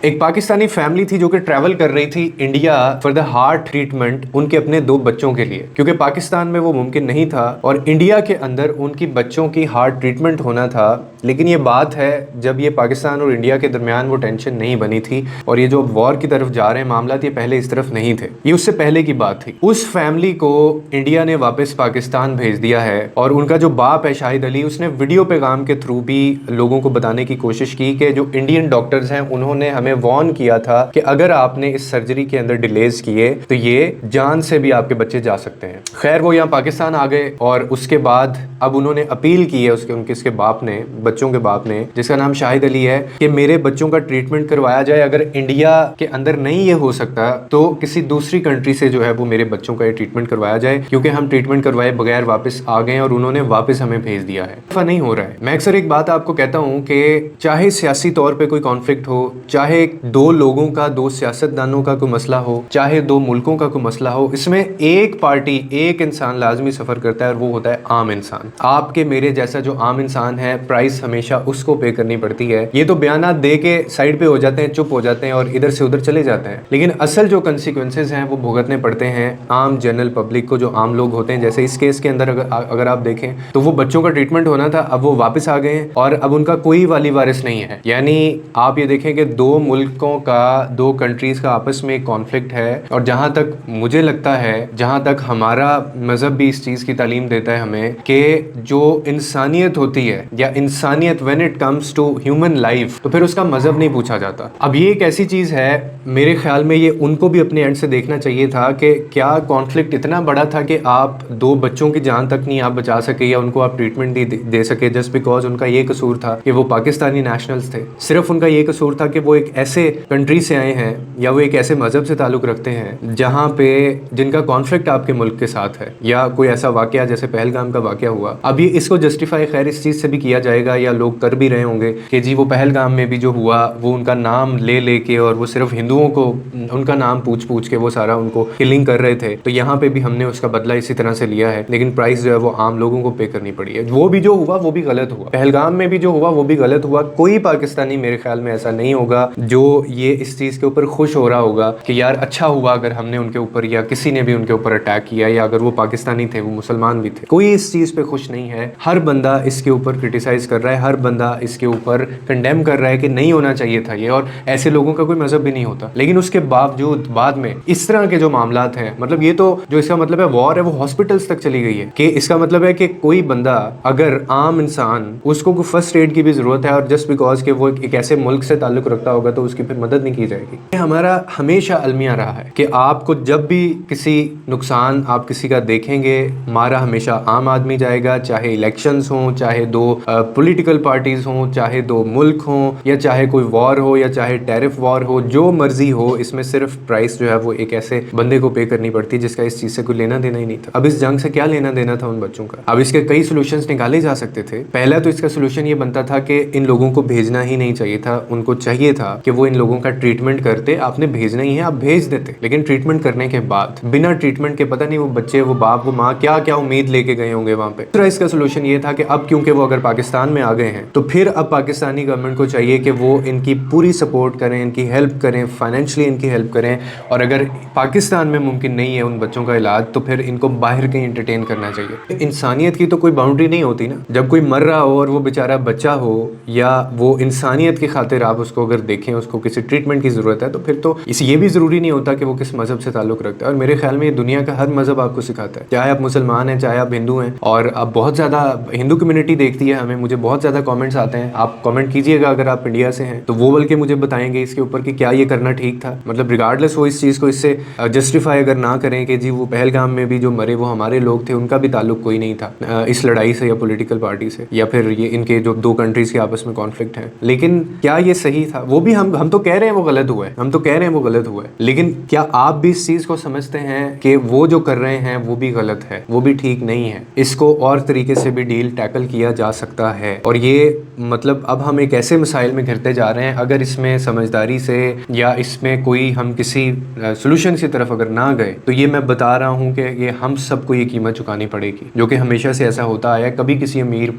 ایک پاکستانی فیملی تھی جو کہ ٹریول کر رہی تھی India for the heart treatment ان کے اپنے 2 بچوں کے لیے، کیونکہ پاکستان میں وہ ممکن نہیں تھا اور انڈیا کے اندر ان کی بچوں کی ہارٹ ٹریٹمنٹ ہونا تھا۔ لیکن یہ بات ہے جب یہ پاکستان اور انڈیا کے درمیان وہ ٹینشن نہیں بنی تھی اور یہ جو وار کی طرف جا رہے ہیں معاملات، یہ پہلے اس طرف نہیں تھے، یہ اس سے پہلے کی بات تھی۔ اس فیملی کو انڈیا نے واپس پاکستان بھیج دیا ہے اور ان کا جو باپ ہے شاہد علی، اس نے ویڈیو پیغام کے تھرو بھی لوگوں کو بتانے کی کوشش کی کہ جو انڈین ڈاکٹرز ہیں انہوں نے ہمیں وارن کیا تھا کہ اگر آپ نے اس سرجری کے اندر ڈیلیز کیے تو یہ جان سے بھی آپ کے بچے جا سکتے ہیں۔ خیر وہ یہاں پاکستان آ گئے اور اس کے بعد اب انہوں نے اپیل کی ہے اس کے باپ نے، بچوں کے باپ نے، جس کا نام شاہد علی ہے، کہ میرے بچوں کا ٹریٹمنٹ کروایا جائے، اگر انڈیا کے اندر نہیں یہ ہو سکتا تو کسی دوسری کنٹری سے جو ہے وہ میرے بچوں کا یہ ٹریٹمنٹ کروایا جائے، کیونکہ ہم ٹریٹمنٹ کروائے بغیر واپس آ گئے اور انہوں نے واپس ہمیں بھیج دیا ہے۔ ایسا نہیں ہو رہا ہے۔ میں اکثر ایک بات آپ کو کہتا ہوں کہ چاہے سیاسی طور پہ کوئی کانفلکٹ ہو، چاہے 2 لوگوں کا، 2 سیاستدانوں کا کوئی مسئلہ ہو، چاہے 2 ملکوں کا کوئی مسئلہ ہو، اس میں ایک پارٹی، ایک انسان لازمی سفر کرتا ہے اور وہ ہوتا ہے عام انسان۔ آپ کے میرے جیسا جو عام انسان ہے، پرائس ہمیشہ اس کو پے کرنی پڑتی ہے۔ یہ تو بیانات دے کے سائڈ پہ ہو جاتے ہیں، چپ ہو جاتے ہیں اور ادھر سے ادھر چلے جاتے ہیں، لیکن اصل جو کنسیکوینسز ہیں وہ بھگتنے پڑتے ہیں عام جنرل پبلک کو، جو عام لوگ ہوتے ہیں۔ جیسے اس کیس کے اندر اگر آپ دیکھیں تو وہ بچوں کا ٹریٹمنٹ ہونا تھا، اب وہ واپس آ گئے ہیں اور اب ان کا کوئی والی وارث نہیں ہے۔ یعنی آپ یہ دیکھیں کہ 2 ملکوں کا، 2 کنٹریز کا آپس میں ایک کانفلکٹ ہے، اور جہاں تک مجھے لگتا ہے، جہاں تک ہمارا مذہب بھی اس چیز کی تعلیم دیتا ہے ہمیں، کہ جو انسانیت ہوتی ہے یا انسانیت when it comes to human life، تو پھر اس کا مذہب نہیں پوچھا جاتا۔ اب یہ ایک ایسی چیز ہے، میرے خیال میں یہ ان کو بھی اپنے اینڈ سے دیکھنا چاہیے تھا کہ کیا کانفلکٹ اتنا بڑا تھا کہ آپ 2 بچوں کی جان تک نہیں آپ بچا سکے یا ان کو آپ ٹریٹمنٹ دے سکے، جسٹ بیکاز ان کا یہ قصور تھا کہ وہ پاکستانی نیشنلز تھے۔ صرف ان کا یہ قصور تھا کہ وہ ایک ایسے کنٹری سے آئے ہیں یا وہ ایک ایسے مذہب سے تعلق رکھتے ہیں جہاں پہ جن کا کانفلکٹ آپ کے ملک کے ساتھ ہے، یا کوئی ایسا واقعہ جیسے پہلگام کا واقعہ ہوا۔ اب یہ اس کو جسٹیفائی خیر اس چیز سے بھی کیا جائے گا یا لوگ کر بھی رہے ہوں گے کہ جی وہ پہلگام میں بھی جو ہوا وہ ان کا نام لے کے اور وہ صرف ہندوؤں کو ان کا نام پوچھ کے وہ سارا ان کو کلنگ کر رہے تھے، تو یہاں پہ بھی ہم نے اس کا بدلہ اسی طرح سے لیا ہے، لیکن پرائس جو ہے وہ عام لوگوں کو پے کرنی پڑی ہے۔ وہ بھی جو ہوا وہ بھی غلط ہوا، پہلگام میں بھی جو ہوا وہ بھی غلط ہوا۔ کوئی پاکستانی میرے خیال میں ایسا نہیں ہوگا جو یہ اس چیز کے اوپر خوش ہو رہا ہوگا کہ یار اچھا ہوا اگر ہم نے ان کے اوپر یا کسی نے بھی ان کے اوپر اٹیک کیا، یا اگر وہ پاکستانی تھے وہ مسلمان بھی تھے۔ کوئی اس چیز پہ خوش نہیں ہے، ہر بندہ اس کے اوپر کرٹیسائز کر رہا ہے، ہر بندہ اس کے اوپر کنڈیم کر رہا ہے کہ نہیں ہونا چاہیے تھا یہ، اور ایسے لوگوں کا کوئی مذہب بھی نہیں ہوتا۔ لیکن اس کے باوجود بعد میں اس طرح کے جو معاملات ہیں، مطلب یہ تو جو اس کا مطلب ہے وار ہے وہ ہاسپٹلز تک چلی گئی ہے، کہ اس کا مطلب ہے کہ کوئی بندہ اگر عام انسان اس کو کوئی فرسٹ ایڈ کی بھی ضرورت ہے اور جسٹ بیکاز کہ وہ ایک ایسے ملک سے تعلق رکھتا ہوگا تو اس کی پھر مدد نہیں کی جائے گی۔ یہ ہمارا ہمیشہ المیہ رہا ہے کہ آپ کو جب بھی کسی نقصان آپ کسی کا دیکھیں گے، مارا ہمیشہ عام آدمی جائے گا، چاہے الیکشنز ہوں، چاہے 2 پولیٹیکل پارٹیز ہوں، چاہے 2 ملک ہوں، یا چاہے کوئی وار ہو، یا چاہے ٹیرف وار ہو، جو مرضی ہو، اس میں صرف پرائس جو ہے وہ ایک ایسے بندے کو پے کرنی پڑتی ہے جس کا اس چیز سے کوئی لینا دینا ہی نہیں تھا۔ اب اس جنگ سے کیا لینا دینا تھا ان بچوں کا؟ اب اس کے کئی سولوشنز نکالے جا سکتے تھے۔ پہلا تو اس کا سولوشن یہ بنتا تھا کہ ان لوگوں کو بھیجنا ہی نہیں چاہیے تھا، ان کو چاہیے تھا کہ وہ ان لوگوں کا ٹریٹمنٹ کرتے۔ آپ نے بھیجنا ہی ہے، آپ بھیج دیتے، لیکن ٹریٹمنٹ کرنے کے بعد بنا ٹریٹمنٹ کے پتہ نہیں وہ بچے، وہ باپ، وہ ماں کیا کیا امید لے کے گئے ہوں گے وہاں پہ۔ دوسرا اس کا سولوشن یہ تھا کہ اب کیونکہ وہ اگر پاکستان میں آ گئے ہیں تو پھر اب پاکستانی گورنمنٹ کو چاہیے کہ وہ ان کی پوری سپورٹ کریں، ان کی ہیلپ کریں، فائنینشلی ان کی ہیلپ کریں، اور اگر پاکستان میں ممکن نہیں ہے ان بچوں کا علاج تو پھر ان کو باہر کہیں انٹرٹین کرنا چاہیے۔ انسانیت کی تو کوئی باؤنڈری نہیں ہوتی نا، جب کوئی مر رہا ہو اور وہ بیچارہ بچہ ہو، یا وہ انسانیت کی خاطر آپ اس کو اگر دیکھیں، اس کو کسی ٹریٹمنٹ کی ضرورت ہے، تو پھر تو یہ بھی ضروری نہیں ہوتا کہ وہ کس مذہب سے تعلق رکھتا ہے۔ اور میرے خیال میں یہ دنیا کا ہر مذہب آپ کو سکھاتا ہے، چاہے آپ مسلمان ہیں، چاہے آپ ہندو ہیں، اور اب بہت زیادہ ہندو کمیونٹی دیکھتی ہے ہمیں، مجھے بہت زیادہ کامنٹس آتے ہیں، آپ کامنٹ کیجئے گا اگر آپ انڈیا سے ہیں تو وہ بلکہ مجھے بتائیں گے اس کے اوپر کہ کیا یہ کرنا ٹھیک تھا، مطلب ریگارڈلیس وہ اس چیز کو اس سے جسٹیفائی اگر نہ کریں کہ جی وہ پہلگام میں بھی جو مرے وہ ہمارے لوگ تھے، ان کا بھی تعلق کوئی نہیں تھا اس لڑائی سے یا پولیٹیکل پارٹی سے، یا پھر یہ ان کے جو 2 کنٹریز کے آپس میں کانفلکٹ ہیں۔ لیکن کیا یہ صحیح تھا؟ وہ بھی ہم تو کہہ رہے ہیں وہ غلط ہوا ہے، ہم تو کہہ رہے ہیں وہ غلط ہوا ہے، لیکن کیا آپ بھی اس چیز کو سمجھتے ہیں کہ وہ جو کر رہے ہیں وہ بھی غلط ہے، وہ بھی ٹھیک نہیں ہے، اس کو اور طریقے سے بھی ڈیل ٹیکل کیا جا سکتا ہے؟ اور یہ مطلب اب ہم ایک ایسے مسائل میں گھرتے جا رہے ہیں، اگر اس میں سمجھداری سے یا اس میں کوئی ہم کسی سولوشن کی طرف اگر نہ گئے تو یہ میں بتا رہا ہوں کہ یہ ہم سب کو یہ قیمت چکانی پڑے گی، جو کہ ہمیشہ سے ایسا ہوتا آیا ہے۔ کبھی کسی امیر